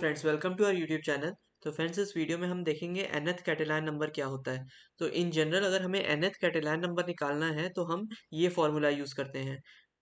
Friends, welcome to our YouTube channel. तो friends, इस video में हम देखेंगे nth कैटेलाइन नंबर क्या होता है। तो इन जनरल अगर हमें nth कैटेलाइन नंबर निकालना है तो हम ये फॉर्मूला यूज़ करते हैं,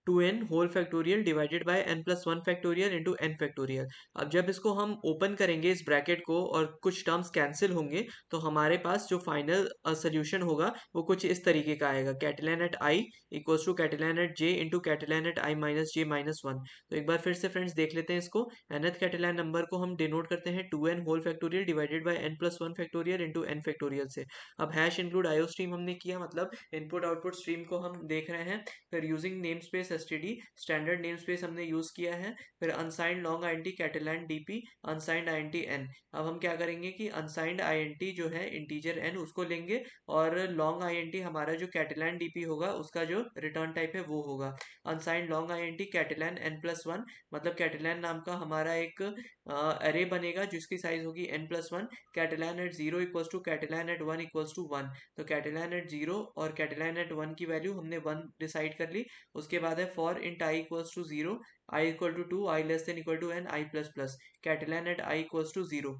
2n whole factorial divided by n plus 1 factorial into n factorial. अब जब इसको हम ओपन करेंगे इस ब्रैकेट को और कुछ टर्म्स कैंसिल होंगे तो हमारे पास जो फाइनल सोल्यूशन होगा वो कुछ इस तरीके का आएगा, Catalan at I equals to Catalan at J into Catalan at I minus J minus one. तो एक बार फिर से फ्रेंड्स देख लेते हैं इसको। nth कैटेलाइन नंबर को हम डिनोट करते हैं 2n whole factorial divided by n plus 1 factorial into n factorial से। अब हैश इंक्लूड आईओ स्ट्रीम हमने किया, मतलब इनपुट आउटपुट स्ट्रीम को हम देख रहे हैं। फिर using namespace STD, standard namespace हमने यूज किया है। फिर unsigned long INT Catalan DP, unsigned INT N. अब हम क्या करेंगे कि अनसाइंड आईएनटी जो है इंटीजर एन उसको लेंगे, और लॉन्ग आईएनटी हमारा जो कैटेलाइन डीपी होगा उसका जो रिटर्न टाइप है वो होगा unsigned long INT Catalan N plus one. मतलब कैटेलाइन नाम का हमारा एक अरे बनेगा जिसकी साइज होगी n plus one. Catalan at zero equals to Catalan at one equals to one. तो कैटेलाइन एट जीरो और कैटेलाइन एट वन की वैल्यू हमने वन डिसाइड कर ली। उसके बाद है for int I equals to zero, I equal to two, I less than equal to N, I plus plus. Catalan at I equals to zero,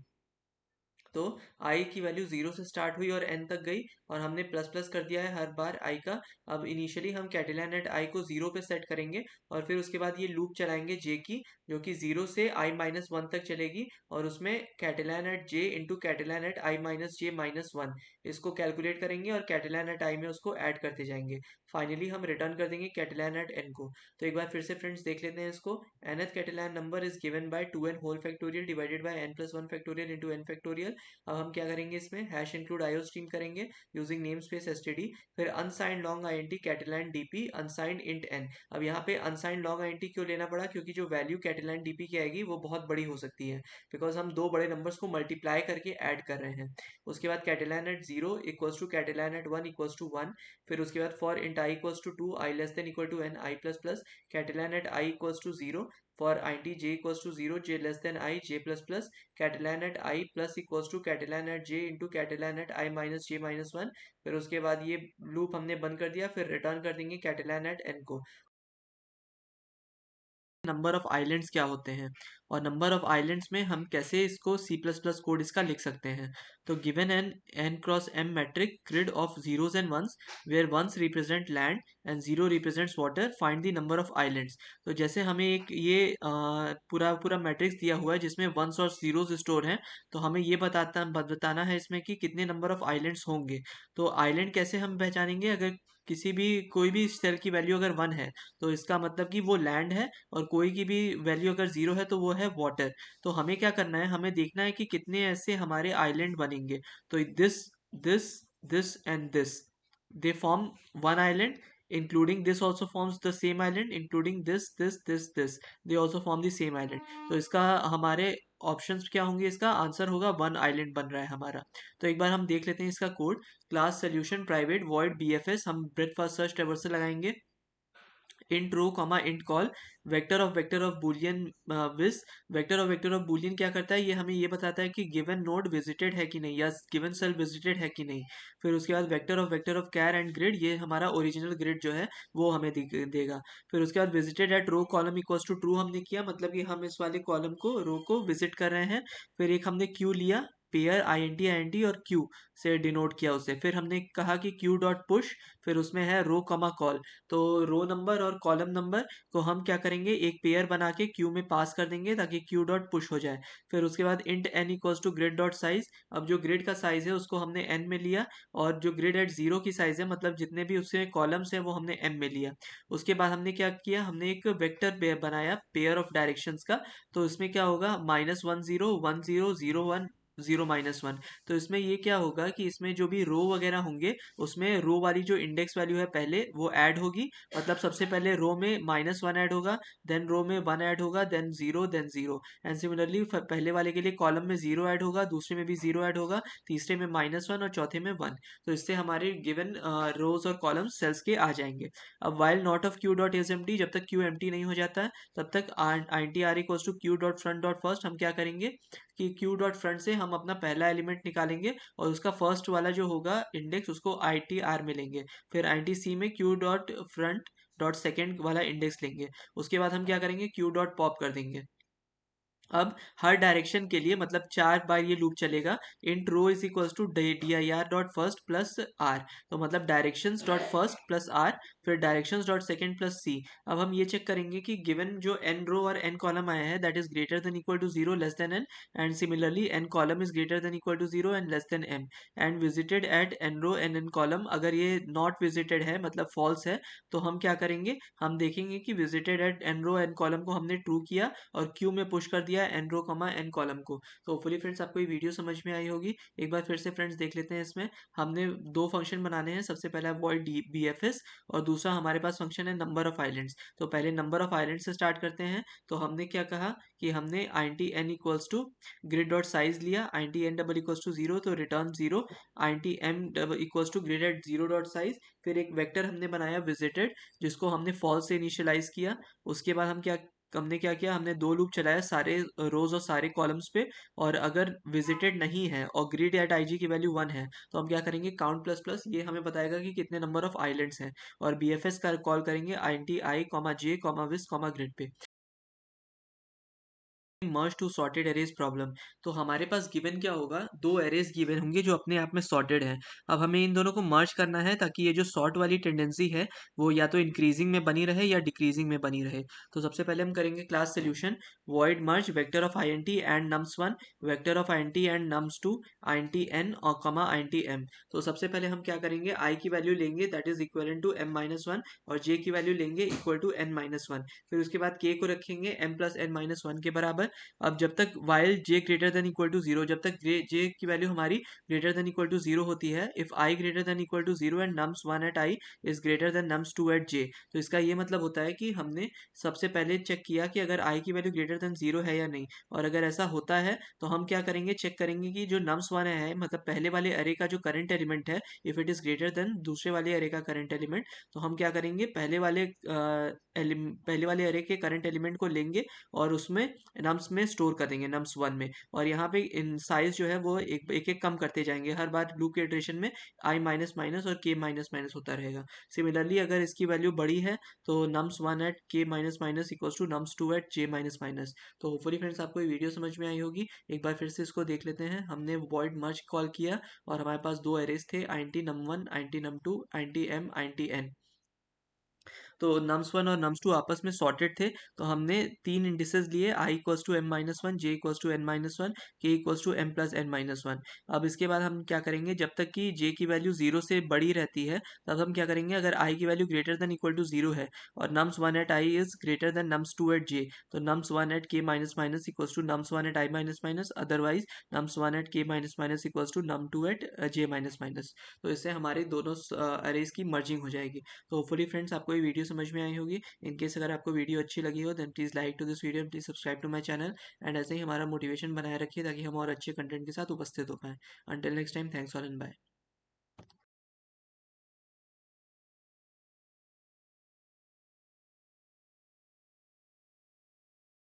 तो i की वैल्यू जीरो से स्टार्ट हुई और n तक गई, और हमने प्लस प्लस कर दिया है हर बार i का। अब इनिशियली हम कैटेलाइन एट i को जीरो पे सेट करेंगे, और फिर उसके बाद ये लूप चलाएंगे j की, जो कि जीरो से i माइनस वन तक चलेगी, और उसमें Catalan at j into Catalan at i minus J minus one इसको कैलकुलेट करेंगे और कैटेलाइन एट i में उसको ऐड करते जाएंगे। फाइनली हम रिटर्न कर देंगे कैटेलाइन एट n को। तो एक बार फिर से फ्रेंड्स देख लेते हैं इसको। nth Catalan number is given by 2n whole factorial divided by n plus one factorial into n factorial. अब हम क्या करेंगे, इसमें हैश इंक्लूड आईओ स्ट्रीम करेंगे यूजिंग नेम स्पेस एसटीडी। फिर unsigned long INT Catalan DP, unsigned int N. अब यहाँ पे अनसाइंड लॉन्ग आईएनटी क्यों लेना पड़ा, क्योंकि जो वैल्यू कैटेलाइन डीपी की आएगी वो बहुत बड़ी हो सकती है, बिकॉज हम दो बड़े नंबर्स को मल्टीप्लाई करके ऐड कर रहे हैं। उसके बाद Catalan at zero equals to Catalan at one equals to one. फिर उसके बाद for int I equals to two, I less than equal to N, I plus plus. Catalan at I equals to zero, for int j equals to 0, j less than I, j plus plus। Catalan at i plus equals to Catalan at j into Catalan at i minus j minus one. फिर उसके बाद ये loop हमने बंद कर दिया, फिर return कर देंगे कैटेलाइन एट n को। नंबर ऑफ आइलैंड्स क्या होते हैं, और नंबर ऑफ आइलैंड्स में हम कैसे इसको सी प्लस प्लस कोड इसका लिख सकते हैं। तो given N N cross M matrix grid of zeros and ones, where ones represent land and zero represents water, find the number of islands. तो जैसे हमें एक ये पूरा पूरा मैट्रिक्स दिया हुआ है जिसमें वंस और जीरोस स्टोर हैं, तो हमें ये बताना है इसमें कि कितने नंबर ऑफ आइलैंड्स होंगे। तो आइलैंड कैसे हम पहचानेंगे, अगर किसी भी कोई भी सेल की वैल्यू अगर वन है तो इसका मतलब कि वो लैंड है, और कोई की भी वैल्यू अगर जीरो है तो वो है वाटर। तो हमें क्या करना है, हमें देखना है कि कितने ऐसे हमारे आइलैंड बनेंगे। तो this this this and this, they form one island, including this also forms the same island, including this this this this, they also form the same island. तो इसका हमारे ऑप्शंस क्या होंगे, इसका आंसर होगा वन आइलैंड बन रहा है हमारा। तो एक बार हम देख लेते हैं इसका code. Class solution private void BFS, हम ब्रेथ फर्स्ट सर्च ट्रैवर्स से लगाएंगे। Int row comma int col, vector of boolean vis. Vector of boolean क्या करता है, ये हमें ये बताता है कि गिवन नोड विजिटेड है कि नहीं, या गिवन सेल विजिटेड है कि नहीं। फिर उसके बाद vector of char and grid, ये हमारा ओरिजिनल ग्रिड जो है वो हमें देगा। फिर उसके बाद visited at row column equals to true हमने किया, मतलब कि हम इस वाले कॉलम को रो को विजिट कर रहे हैं। फिर एक हमने क्यू लिया, पेयर आई एन टी और क्यू से डिनोट किया उसे। फिर हमने कहा कि क्यू डॉट पुश, फिर उसमें है रो कमा कॉल। तो रो नंबर और कॉलम नंबर को हम क्या करेंगे, एक पेयर बना के क्यू में पास कर देंगे ताकि क्यू डॉट पुश हो जाए। फिर उसके बाद int N equals to grid dot size. अब जो ग्रिड का साइज है उसको हमने एन में लिया, और जो ग्रिड एट जीरो की साइज है, मतलब जितने भी उसके कॉलम्स है वो हमने एम में लिया। उसके बाद हमने क्या किया, हमने एक वेक्टर बनाया पेयर ऑफ डायरेक्शंस का। तो इसमें क्या होगा, minus one zero zero one zero minus one. तो इसमें ये क्या होगा कि इसमें जो भी रो वगैरह होंगे उसमें रो वाली जो इंडेक्स वैल्यू है पहले वो ऐड होगी। मतलब सबसे पहले रो में माइनस वन ऐड होगा, देन रो में वन ऐड होगा, देन जीरो। एंड सिमिलरली पहले वाले के लिए कॉलम में जीरो ऐड होगा, दूसरे में भी जीरो ऐड होगा, तीसरे में माइनस वन और चौथे में वन। तो इससे हमारे गिवन रोज और कॉलम सेल्स के आ जाएंगे। अब while not of Q dot is empty, जब तक क्यू एम्प्टी नहीं हो जाता है तब तक I T R equals to Q dot front dot first, हम क्या करेंगे कि क्यू डॉट फ्रंट से हम अपना पहला एलिमेंट निकालेंगे, और उसका फर्स्ट वाला जो होगा इंडेक्स उसको आई टी आर में लेंगे। फिर आई टी सी में Q dot front dot second वाला इंडेक्स लेंगे। उसके बाद हम क्या करेंगे, क्यू डॉट पॉप कर देंगे। अब हर डायरेक्शन के लिए मतलब 4 बार ये लूप चलेगा। Int row is equals to dir dot first plus R, तो मतलब directions dot first plus R, फिर directions dot second plus C. अब हम ये चेक करेंगे कि गिवन जो n रो और n कॉलम आया है that is greater than equal to 0 less than n, and similarly n column is greater than equal to 0 and less than m, and visited at n row and n column अगर ये not visited है मतलब false है, तो हम क्या करेंगे, हम देखेंगे कि visited at n row n column को हमने ट्रू किया और क्यू में पुश कर दिया एन रो कमा एन कॉलम को। तो होपफुली फ्रेंड्स आपको ये वीडियो समझ में आई होगी। एक बार फिर से फ्रेंड्स देख लेते हैं। इसमें हमने दो फंक्शन बनाने हैं, सबसे पहला वॉइड बी एफ एस और दूसरा हमारे पास फंक्शन है नंबर ऑफ आइलैंड्स। तो पहले नंबर ऑफ आइलैंड से स्टार्ट करते हैं। तो हमने क्या कहा कि हमने I T N equals to grid dot size लिया, I T N double equals to zero तो return zero, I T M double equals to grid at zero dot size, फिर एक वेक्टर हमने बनाया विजिटेड जिसको हमने फॉल्स से initialise किया। उसके बाद हमने क्या किया, हमने दो लूप चलाया सारे रोज और सारे कॉलम्स पे, और अगर विजिटेड नहीं है और ग्रिड एट आईजी की वैल्यू 1 है तो हम क्या करेंगे, काउंट प्लस प्लस, ये हमें बताएगा कि कितने नंबर ऑफ आइलैंड्स हैं, और बीएफएस का कॉल करेंगे I T I comma J comma विस कॉमा ग्रिड पे। मर्ज टू सॉर्टेड एरेज प्रॉब्लम। तो हमारे पास गिवन क्या होगा, दो एरेज गिवन होंगे जो अपने आप में सॉर्टेड हैं। अब हमें इन दोनों को मर्ज करना है ताकि ये जो सॉर्ट वाली टेंडेंसी है वो या तो इंक्रीजिंग में बनी रहे या डिक्रीजिंग में बनी रहे। तो सबसे पहले हम करेंगे class solution, void merge vector of I N T and nums one, vector of I N T and nums two, I N T N और कमा आई एन टी एम। तो सबसे पहले हम क्या करेंगे, आई की वैल्यू लेंगे that is equal to M minus one, और जे की वैल्यू लेंगे equal to N minus one, फिर उसके बाद के को रखेंगे M plus N minus one के बराबर। अब जब तक while J greater than equal to zero, जब तक जे की वैल्यू हमारी greater than equal to zero होती है, if I greater than equal to zero and nums one at I is greater than nums two at J, तो इसका ये मतलब होता है कि हमने सबसे पहले चेक किया कि अगर आई की वैल्यू ग्रेटर देन जीरो है या नहीं, और अगर ऐसा होता है तो हम क्या करेंगे, चेक करेंगे कि जो नम्स वन है मतलब पहले वाले अरे का जो करंट एलिमेंट है, if it is greater then दूसरे वाले अरे का करंट एलिमेंट, तो हम क्या करेंगे, पहले वाले अरे के करंट एलिमेंट को लेंगे और उसमें नम्स में स्टोर कर देंगे नम्स वन में, और यहाँ पे इन साइज जो है वो एक एक कम करते जाएंगे हर बार लूप के इटरेशन में, आई माइनस माइनस और के माइनस माइनस होता रहेगा। सिमिलरली अगर इसकी वैल्यू बड़ी है तो nums one at K minus minus equals to nums two at J minus minus. तो होपफुली फ्रेंड्स आपको ये वीडियो समझ में आई होगी। एक बार फिर से इसको देख लेते हैं। हमने वॉइड मर्ज कॉल किया और हमारे पास दो एरेज थे, I T num one, I T num two, I T M, I T N. तो नम्स वन और नम्स टू आपस में सॉर्टेड थे, तो हमने तीन इंडिसेस लिए, I equals to M minus one, J equals to N minus one, K equals to M plus N minus one. अब इसके बाद हम क्या करेंगे, जब तक कि जे की वैल्यू जीरो से बड़ी रहती है तब हम क्या करेंगे, अगर आई की value greater than equal to zero है और nums one at I is greater than nums two at J, तो nums one at K minus minus equals to nums one at I minus minus, otherwise nums one at K minus minus equals to num two at J minus minus. तो इससे हमारे दोनों arrays की merging हो जाएगी। तो hopefully friends आपको ये वीडियो समझ में आई होगी। इन केस अगर आपको वीडियो अच्छी लगी हो then please like to this video, please subscribe to my channel, and ऐसे ही हमारा मोटिवेशन बनाए रखिए ताकि हम और अच्छे कंटेंट के साथ उपस्थित हो पाएँ। Until next time, thanks all and bye.